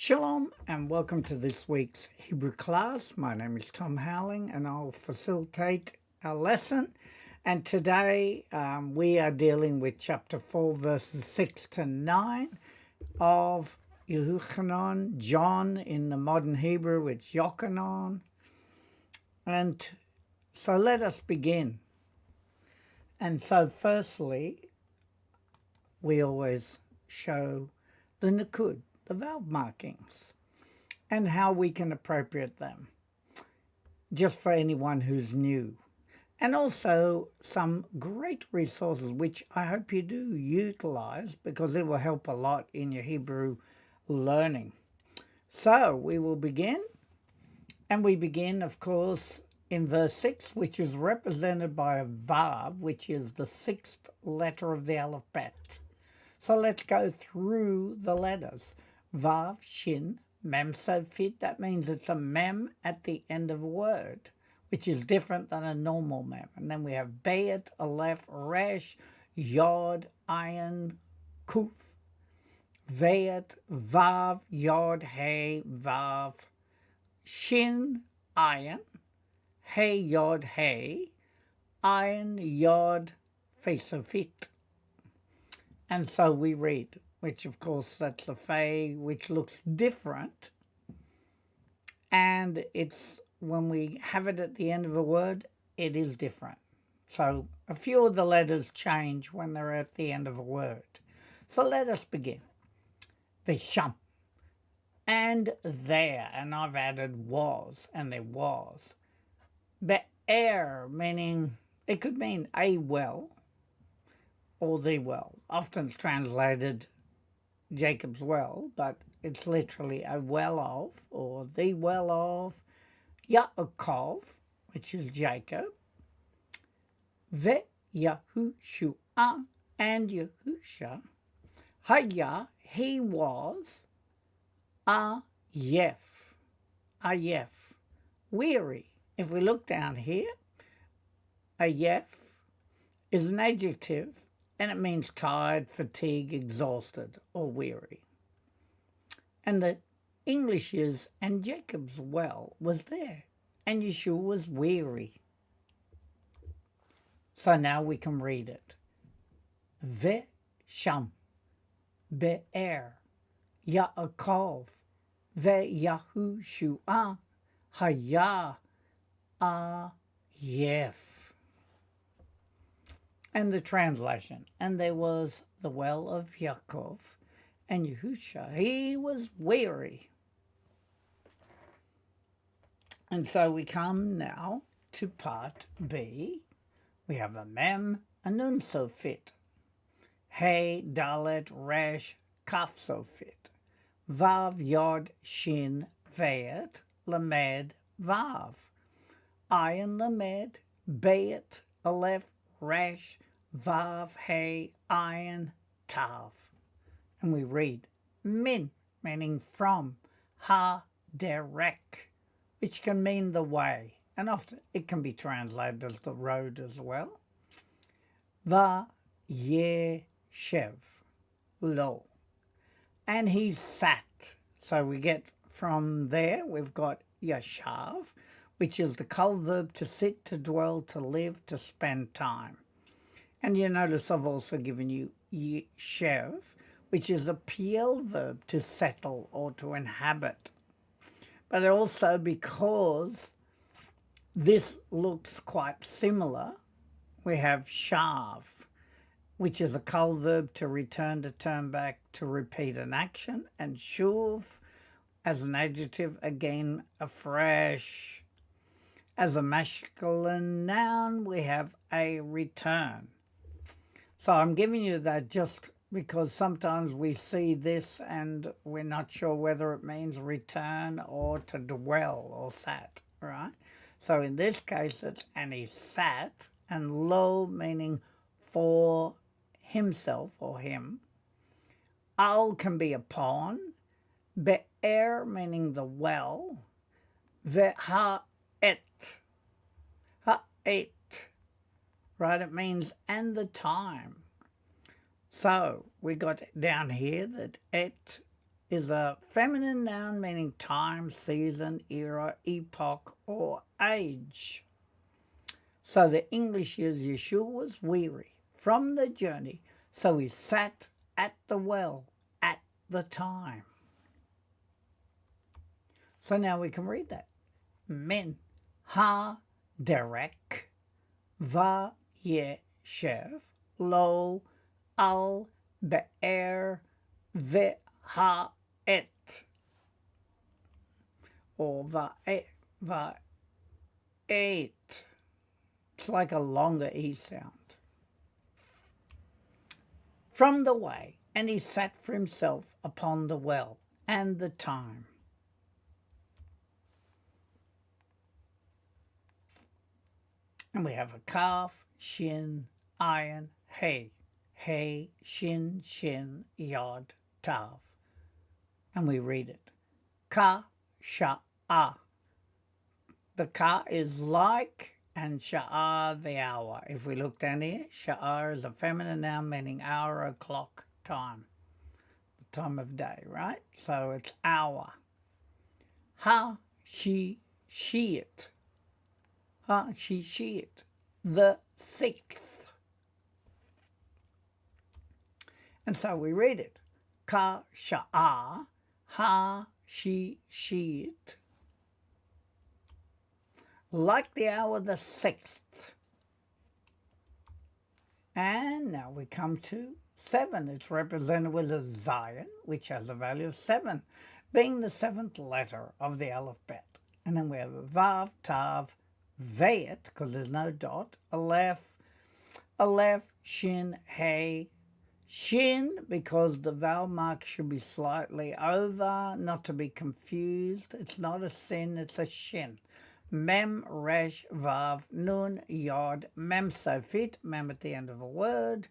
Shalom and welcome to this week's Hebrew class. My name is Tom Howling and I'll facilitate our lesson. And today we are dealing with chapter 4, verses 6 to 9 of Yehuchanan, John in the modern Hebrew, it's Yochanan. And so let us begin. And so firstly, we always show the Nakud, the valve markings, and how we can appropriate them, just for anyone who's new. And also some great resources, which I hope you do utilize because it will help a lot in your Hebrew learning. So we will begin, and we begin, of course, in verse 6, which is represented by a Vav, which is the sixth letter of the alphabet. So let's go through the letters. Vav, Shin, Mem, Sofit. That means it's a Mem at the end of a word, which is different than a normal Mem. And then we have Bayet, Aleph, Resh, Yod, Ayin, Kuf, Vayet, Vav, Yod, Hey, Vav, Shin, Ayin, Hey, Yod, Hey, Ayin, Yod, Sofit. And so we read, which of course that's a Fey, which looks different. And it's when we have it at the end of a word, it is different. So a few of the letters change when they're at the end of a word. So let us begin. Visham. And there, and I've added was, and there was. Be'er, meaning, it could mean a well, or the well. Often it's translated Jacob's well, but it's literally a well of, or the well of, Yaakov, which is Jacob, Ve Yahushua, and Yahusha, Haya, he was, Ayef, Ayef, weary. If we look down here, Ayef is an adjective, and it means tired, fatigued, exhausted, or weary. And the English is, and Jacob's well was there, and Yeshua was weary. So now we can read it. Ve-sham, be'er, Yaakov, ve-Yahushua, haya, ayef. And the translation, and there was the well of Yaakov, and Yahusha, he was weary. And so we come now to part B. We have a Mem, a Nun Sofit, Hey, Dalet, Resh, Kaf Sofit, Vav, Yod, Shin, Vayet, Lamed, Vav, Ayin, Lamed, Bayet, Aleph, Resh, Vav, Hey, Ayin, Tav. And we read Min, meaning from, Ha, Derek, which can mean the way. And often it can be translated as the road as well. Va, Yeshev, lo. And he sat. So we get from there, we've got Yashav, which is the kal verb to sit, to dwell, to live, to spend time. And you notice I've also given you Yeshev, which is a PL verb, to settle or to inhabit. But also because this looks quite similar, we have Shav, which is a kal verb to return, to turn back, to repeat an action, and Shuv as an adjective, again afresh. As a masculine noun, we have a return. So I'm giving you that just because sometimes we see this and we're not sure whether it means return or to dwell or sat, right? So in this case, it's and he sat, and lo meaning for himself or him. Al can be upon, be'er meaning the well, ve'ha'et, ha'et, right? It means and the time. So we got down here that et is a feminine noun meaning time, season, era, epoch, or age. So the English is Yeshua was weary from the journey, so he sat at the well at the time. So now we can read that. Min ha derek va yeshev lo al be'er ve ha et, or va et. It's like a longer E sound. From the way, and he sat for himself upon the well, and the time. And we have a calf, shin, ayin, hey, shin, yod, tav. And we read it. Ka, sha'ah. The ka is like, and sha'ah, the hour. If we look down here, sha'ah is a feminine noun meaning hour, o'clock, time. The time of day, right? So it's hour. Ha, she it. Ha, she it. The sixth. And so we read it. Ka, sha'ah, ha, she it. Like the hour the sixth. And now we come to 7. It's represented with a Zion, which has a value of 7, being the 7th letter of the alphabet. And then we have a Vav, Tav, Vayet, because there's no dot, Aleph, Shin, Hey, Shin, because the vowel mark should be slightly over, not to be confused. It's not a sin, it's a shin. Mem, Resh, Vav, Nun, Yod, Mem Sofit, Mem at the end of a word,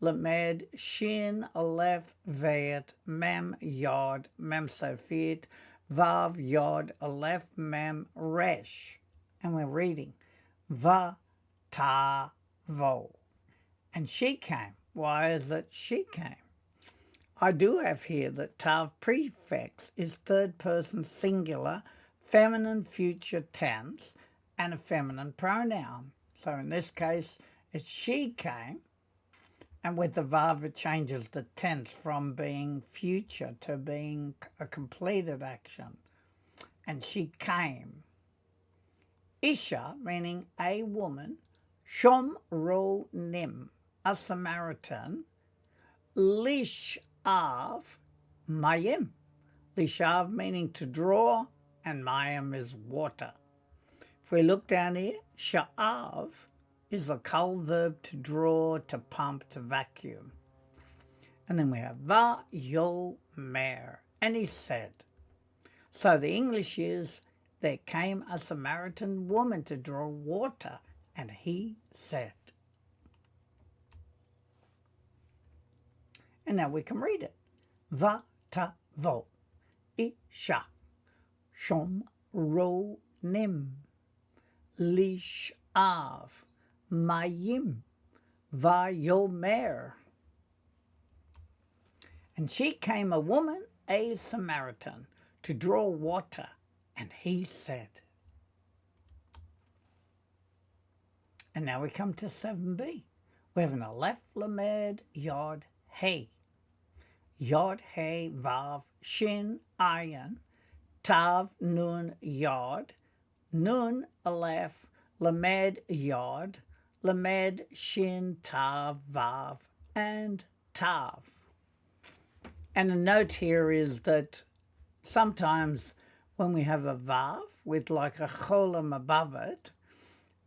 Lamed, Shin, Aleph, Vayet, Mem, Yod, Mem Sofit, Vav, Yod, Aleph, Mem, Resh. And we're reading, Va, Ta, Vo. And she came. Why is it she came? I do have here that Tav prefix is third person singular, feminine future tense, and a feminine pronoun. So in this case, it's she came, and with the Vav it changes the tense from being future to being a completed action. And she came. Isha, meaning a woman, Shom Ro Nim, a Samaritan, Lishav, Mayim. Lishav meaning to draw, and Mayim is water. If we look down here, Sha'av is a kal verb to draw, to pump, to vacuum. And then we have Va Yo Mer, and he said. So the English is, there came a Samaritan woman to draw water, and he said. And now we can read it. Va ta vo, isha, shom ro nim, lish av, mayim, va yomer. And she came a woman, a Samaritan, to draw water, and he said. And now we come to 7b. We have an Aleph, Lamed, Yod, Hey. Yod, Hey, Vav, Shin, Ayin, Tav, Nun, Yod, Nun, Aleph, Lamed, Yod, Lamed, Shin, Tav, Vav, and Tav. And a note here is that sometimes when we have a Vav with like a cholam above it,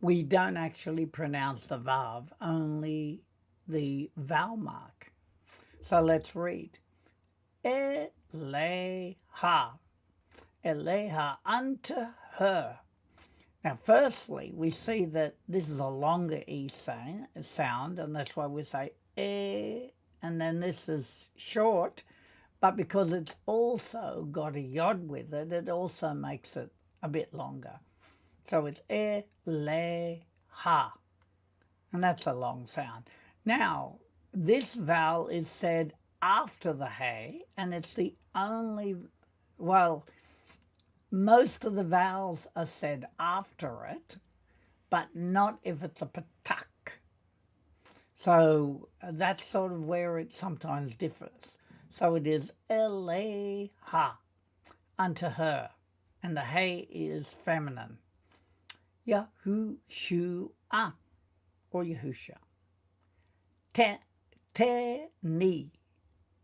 we don't actually pronounce the Vav, only the vowel mark. So let's read. Eleha. Eleha, unto her. Now, firstly, we see that this is a longer E sound, and that's why we say and then this is short, but because it's also got a yod with it, it also makes it a bit longer. So it's eleha, and that's a long sound. Now, this vowel is said after the Hey, and it's the only, well, most of the vowels are said after it, but not if it's a patak. So that's sort of where it sometimes differs. So it is Eleha, unto her, and the Hey is feminine. Yahushua, or Yahusha. Te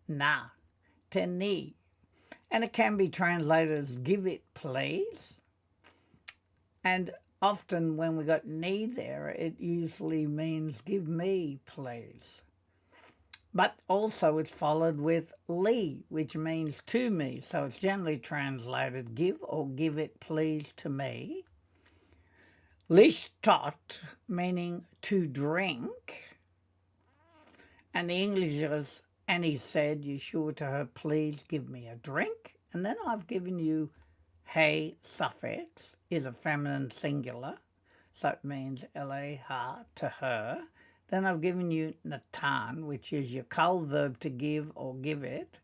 na, te. And it can be translated as give it please. And often when we got "ni" there, it usually means give me please. But also it's followed with li, which means to me. So it's generally translated give or give it please to me. Lishtot, meaning to drink. And the English is, and he said, Yeshua to her, please give me a drink. And then I've given you Hey suffix is a feminine singular, so it means Eleha to her. Then I've given you Natan, which is your kal verb to give or give it.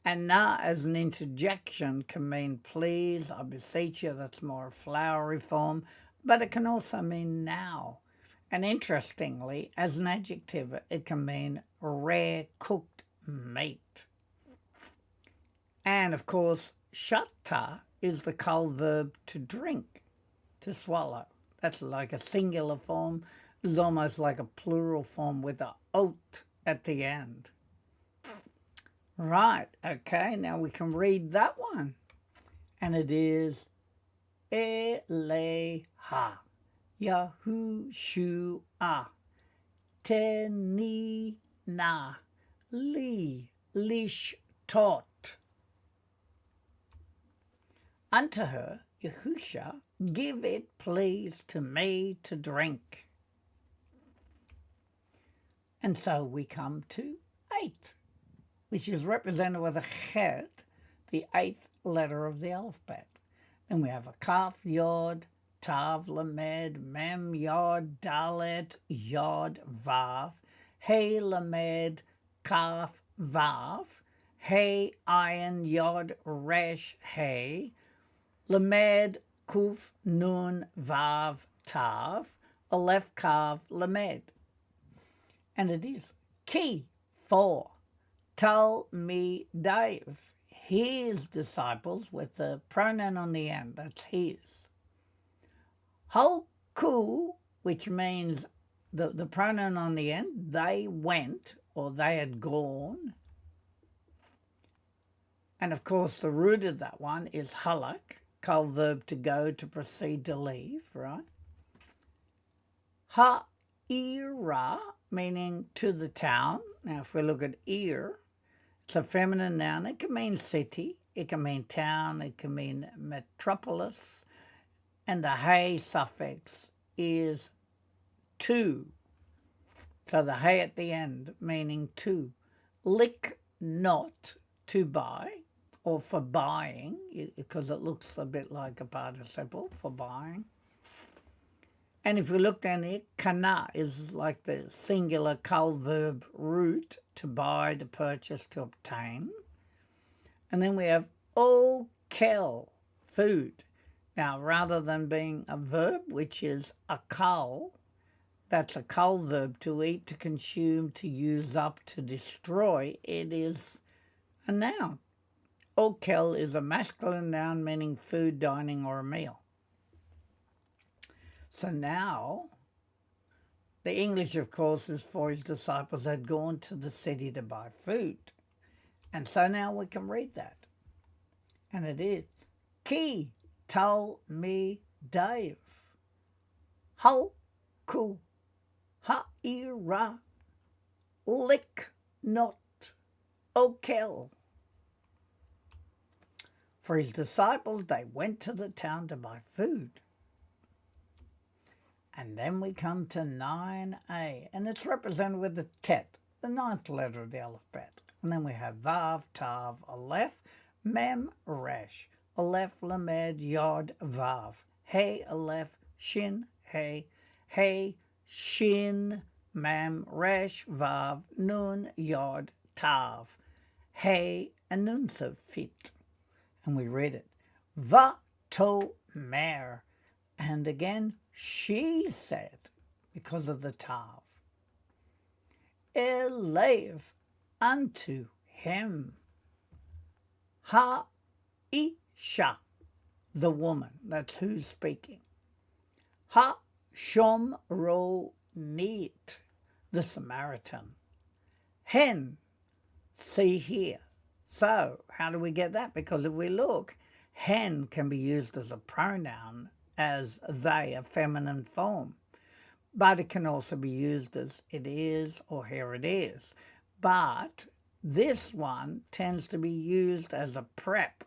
And na as an interjection can mean please, I beseech you, that's more a flowery form, but it can also mean now. And interestingly, as an adjective, it can mean rare cooked meat. And of course, shatta is the kal verb to drink, to swallow. That's like a singular form. It's almost like a plural form with a ot at the end. Right, okay, now we can read that one. And it is Eleha, Yahushua, Tenina, Li, Lishtot. Unto her, Yahusha, give it please to me to drink. And so we come to 8, which is represented with a chet, the 8th letter of the alphabet. Then we have a kaf, yod, tav, lamed, mem, yod, dalet, yod, vav, hey, lamed, kaf, vav, hey, ayin, yod, resh, hey, lamed, kuf, nun, vav, tav, aleph, kav, lamed. And it is ki, 4, tal, me, Dave, his disciples with the pronoun on the end, that's his. Halku, which means the pronoun on the end, they went or they had gone. And of course the root of that one is halak, kal verb to go, to proceed, to leave, right? Ha'ira, meaning to the town. Now if we look at ir, it's a feminine noun. It can mean city, it can mean town, it can mean metropolis. And the hey suffix is to. So the hey at the end, meaning to. Lick not, to buy, or for buying, because it looks a bit like a participle, for buying. And if we look down here, kana is like the singular kal verb root, to buy, to purchase, to obtain. And then we have okel, food. Now, rather than being a verb, which is akal, that's a kal verb, to eat, to consume, to use up, to destroy, it is a noun. Okel is a masculine noun meaning food, dining, or a meal. So now, the English, of course, is for his disciples had gone to the city to buy food. And so now we can read that. And it is, ki tal me Dave, hal ku ha'ira, lick not okel. For his disciples, they went to the town to buy food. And then we come to 9a, and it's represented with the tet, the 9th letter of the alphabet. And then we have vav, tav, aleph, mem, resh, aleph, lamed, yod, vav, hey, aleph, shin, hey, shin, mem, resh, vav, nun, yod, tav, he and nun so fit. And we read it. Va to mer. And again, she said, because of the tav. Elev unto him. Ha isha, the woman. That's who's speaking. Ha shom ro neat, the Samaritan. Hen, see here. So how do we get that? Because if we look, hen can be used as a pronoun, as they, a feminine form. But it can also be used as it is or here it is. But this one tends to be used as a prep,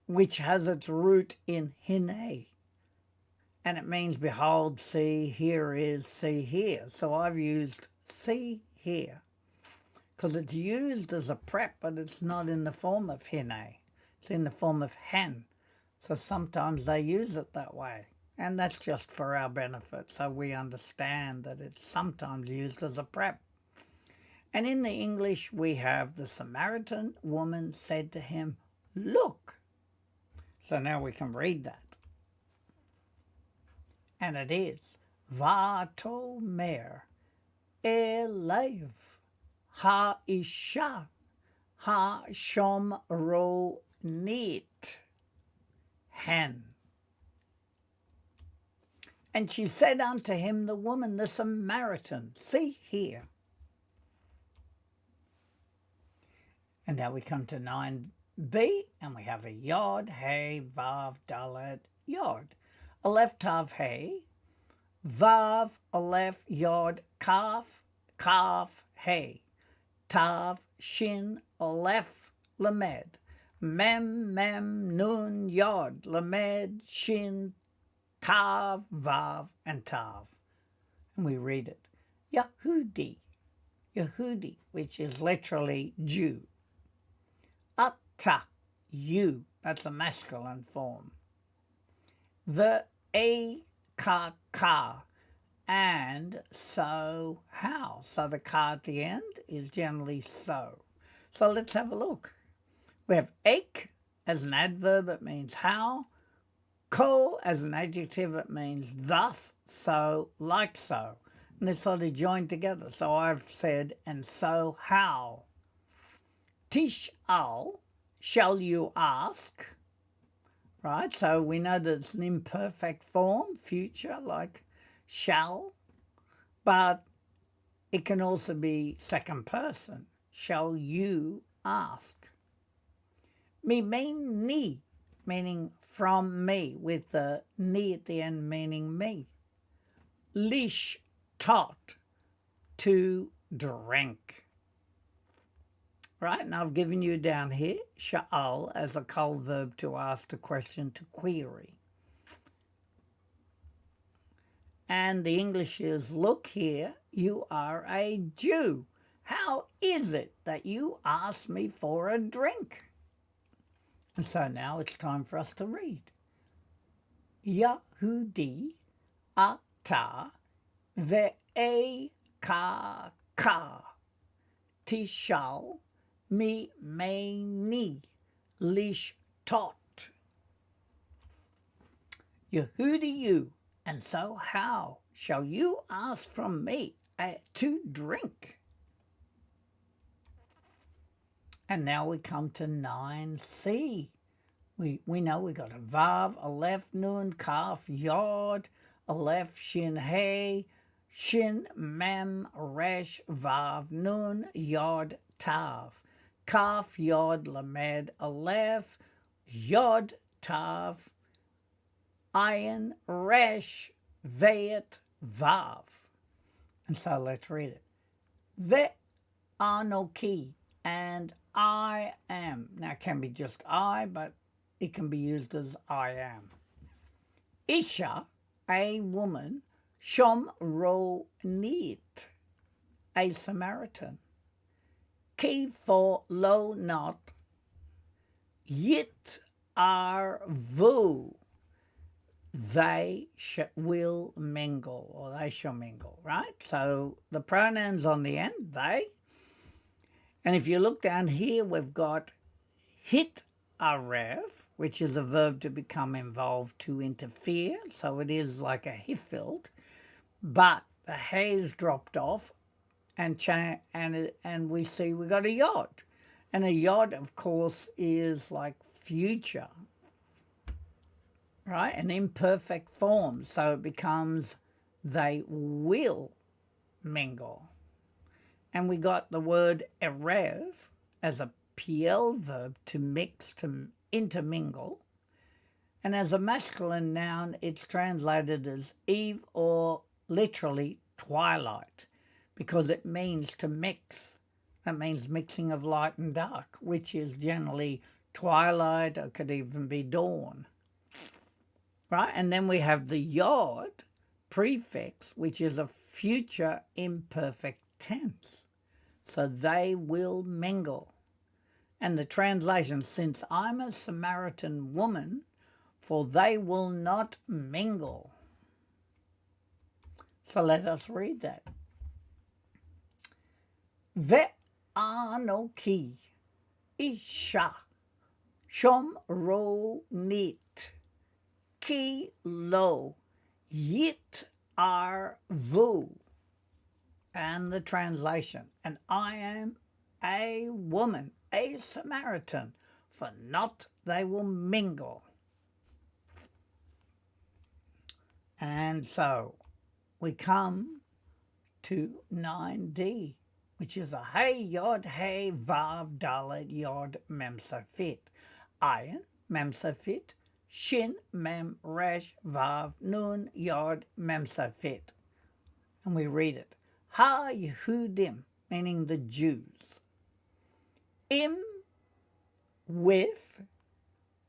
which has its root in hine. And it means behold, see, here is, see here. So I've used see here because it's used as a prep, but it's not in the form of hine. It's in the form of hen. So sometimes they use it that way. And that's just for our benefit, so we understand that it's sometimes used as a prep. And in the English, we have the Samaritan woman said to him, look. So now we can read that. And it is, Vatomer elev ha-isha ha-shom-ro-nit hen. And she said unto him, the woman, the Samaritan, see here. And now we come to 9b, and we have a yod, hey, vav, dalet, yod. Aleph, tav, hey, vav, aleph, yod, kaf, kaf, hey, tav, shin, aleph, lamed, mem, mem, nun, yod, lamed, shin, tav, vav, and tav. And we read it. Yehudi, Yehudi, which is literally Jew. Ata, you, that's a masculine form. The a ka ka, and so how. So the ka at the end is generally so. So let's have a look. We have ek as an adverb, it means how. Ko as an adjective, it means thus, so, like so. And they're sort of joined together. So I've said, and so how. Tish'al, shall you ask? Right, so we know that it's an imperfect form, future, like shall. But it can also be second person. Shall you ask? Mimeni, meaning from me, with the ni at the end meaning me. Lish, tot, to drink. Right, and I've given you down here, sha'al, as a col verb to ask, to question, to query. And the English is, look here, you are a Jew. How is it that you ask me for a drink? And so now it's time for us to read. Yehudi ata ve'e ka tishal mimeni lishtot. Yehudi you, and so how shall you ask from me to drink? And now we come to 9c. We know we got a vav, aleph, nun, kaf, yod, aleph, shin, hey, shin, mem, resh, vav, nun, yod, tav. Kaf, yod, lamed, aleph, yod, tav, ayin, resh, veit, vav. And so let's read it. Ve anoki, and I am. Now it can be just I, but it can be used as I am. Isha, a woman. Shom ro nit, a Samaritan. Ki for lo not. Yit ar vu, they will mingle, or they shall mingle, right? So the pronouns on the end, they. And if you look down here, we've got hit arev, which is a verb to become involved, to interfere. So it is like a hiffilt, but the hay's dropped off, and we see we got a yod. And a yod, of course, is like future, right? An imperfect form. So it becomes they will mingle. And we got the word erev as a PL verb, to mix, to intermingle. And as a masculine noun, it's translated as eve, or literally twilight, because it means to mix. That means mixing of light and dark, which is generally twilight, or could even be dawn. Right? And then we have the yod prefix, which is a future imperfect tense. So they will mingle. And the translation, since I'm a Samaritan woman, for they will not mingle. So let us read that. Ve'anoki isha shomronit ki lo yit arvu. And the translation, and I am a woman, a Samaritan, for not they will mingle. And so we come to 9D, which is a hey yod hey vav dalet yod mem sofit. Ayin mem sofit, shin mem resh vav nun yod mem sofit. And we read it. Ha Yehudim, meaning the Jews. Im, with,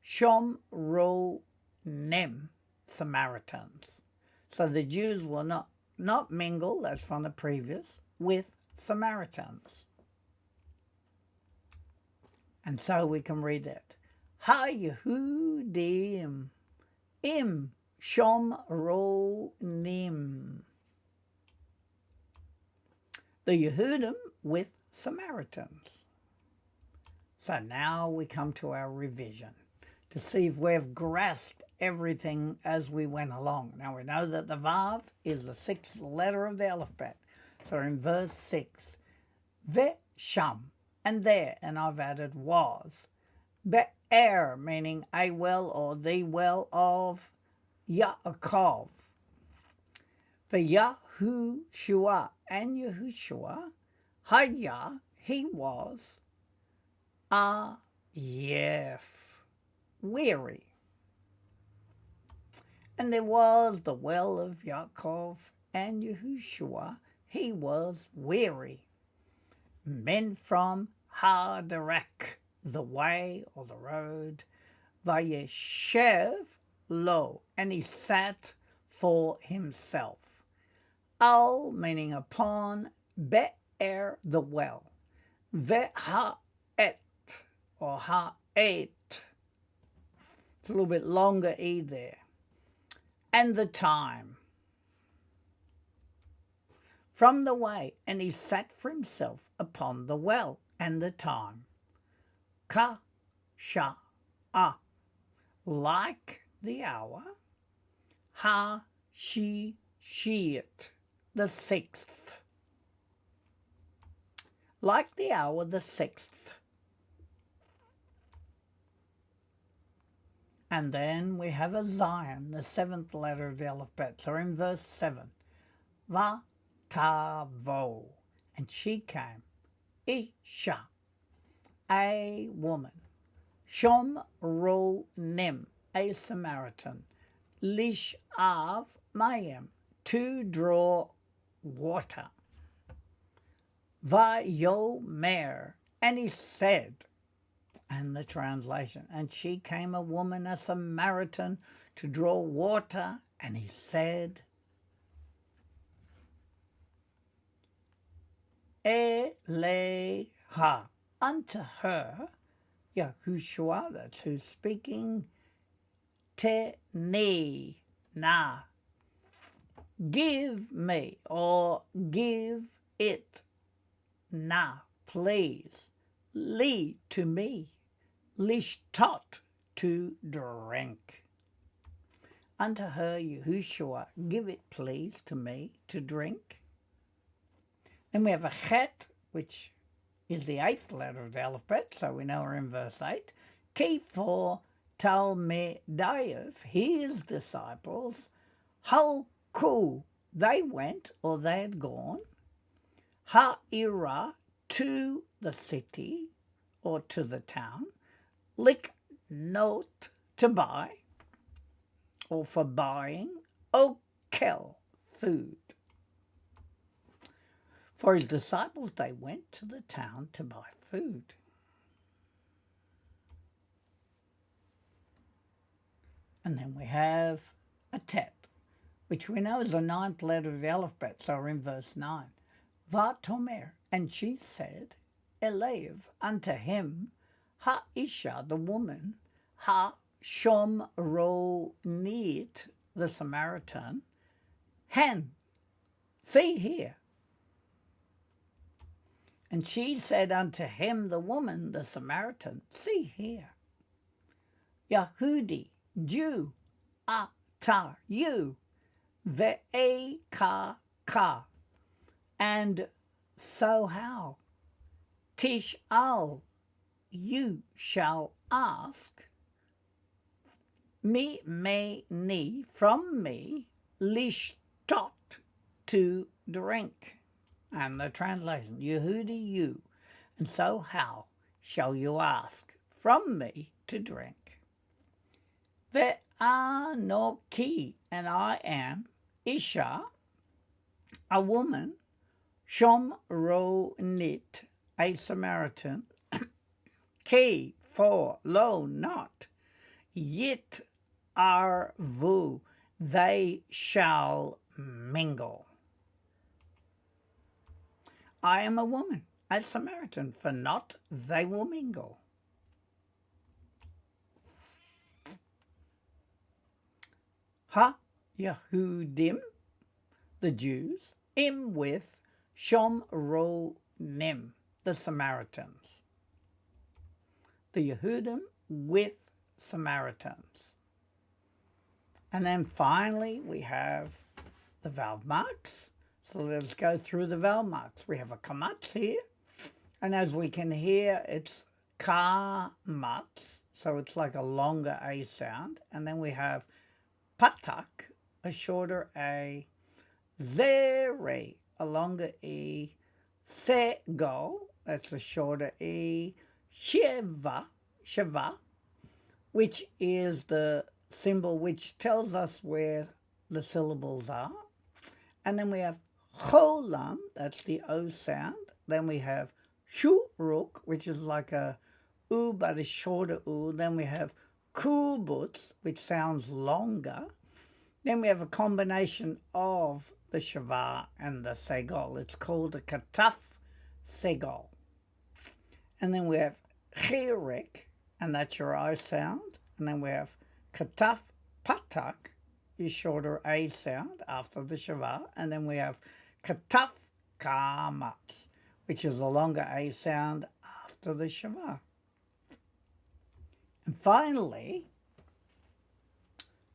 shom ro nem, Samaritans. So the Jews will not mingle, that's from the previous, with Samaritans. And so we can read that. Ha Yehudim, im, shom ro nim. The Yehudim with Samaritans. So now we come to our revision to see if we've grasped everything as we went along. Now we know that the Vav is the sixth letter of the alphabet. So in verse 6, Ve-sham, and there, and I've added was. Be'er, meaning a well or the well of Yaakov. Yahushua, and Yahushua, Haya, he was, Ayef, weary. And there was the well of Yaakov, and Yahushua, he was weary. Men from Haderek, the way or the road, Vayeshev lo, and he sat for himself. Al, meaning upon, be'er, the well, ve'ha'et, or ha'et. It's a little bit longer E there. And the time. From the way, and he sat for himself upon the well, and the time. Ka, sha, like the hour. Ha, she, it. The sixth. Like the hour, the sixth. And then we have a Zion, the seventh letter of the alphabet. So in verse 7, Va-ta-vo, and she came, Isha, a woman, Shom ro nim, a Samaritan, Lish av mayim, to draw water. Va-yo-mer, and he said, and the translation, and she came a woman, a Samaritan, to draw water, and he said, Eleha, unto her, Yahushua, that's who's speaking, Te-ne, na, give me, or give it, na, please, li to me, lishtot to drink. Unto her Yeshua, give it please to me to drink. Then we have a chet, which is the 8th letter of the alphabet, so we know we're in verse 8. Ki for Talmidayev, his disciples, halku, they went, or they had gone, ha'ira, to the city, or to the town, liknot, to buy, or for buying, okel, food. For his disciples, they went to the town to buy food. And then we have a tet, which we know is the 9th letter of the alphabet, so we're in verse 9. Vatomer, and she said, Elev, unto him, ha-isha, the woman, ha-shomronit, the Samaritan, hen, see here. And she said unto him, the woman, the Samaritan, see here. Yahudi, Jew, atar, you, ve'eka ka, and so how? Tish'al, you shall ask, ni, from me, lishtot, to drink. And the translation, Yehudi, you, and so how shall you ask from me to drink? Ve'anoki, and I am, Isha, a woman, Shomronit, a Samaritan, Ki, for, lo, not, Yit arvu, they shall mingle. I am a woman, a Samaritan, for not they will mingle. Ha-Yehudim, the Jews, im with Shomronim, the Samaritans. The Yehudim with Samaritans. And then finally we have the valve marks. So let's go through the vowel marks. We have a kamatz here, and as we can hear, it's kamatz, so it's like a longer A sound. And then we have patak, a shorter A, zere, a longer E, segol, that's a shorter E, sheva, which is the symbol which tells us where the syllables are. And then we have cholam, that's the O sound. Then we have shuruk, which is like a U but a shorter U. Then we have kubutz, which sounds longer. Then we have a combination of the shava and the segol. It's called a kataf segol. And then we have chirek, and that's your I sound. And then we have kataf patak, is shorter A sound after the shava. And then we have kataf kamat, which is a longer A sound after the shava. And finally,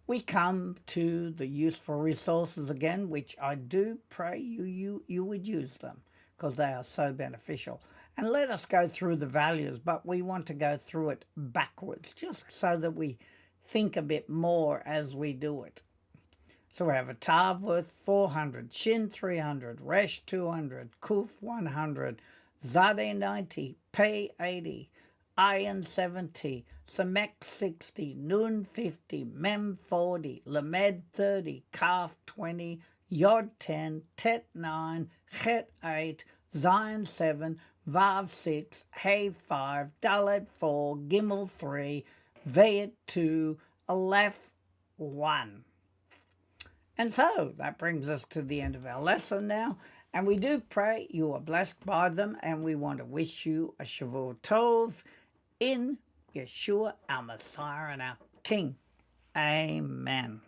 we come to the useful resources again, which I do pray you would use them, because they are so beneficial. And let us go through the values, but we want to go through it backwards, just so that we think a bit more as we do it. So we have a tav worth 400, shin 300, resh 200, kuf 100, zade 90, pei 80, ayin 70, samek 60, nun 50, mem 40, lamed 30, kaf 20, yod 10, tet 9, chet 8, zayin 7, vav 6, hey 5, dalet 4, gimel 3, vayet 2, aleph 1. And so that brings us to the end of our lesson now. And we do pray you are blessed by them. And we want to wish you a Shavua Tov in Yeshua, our Messiah and our King. Amen.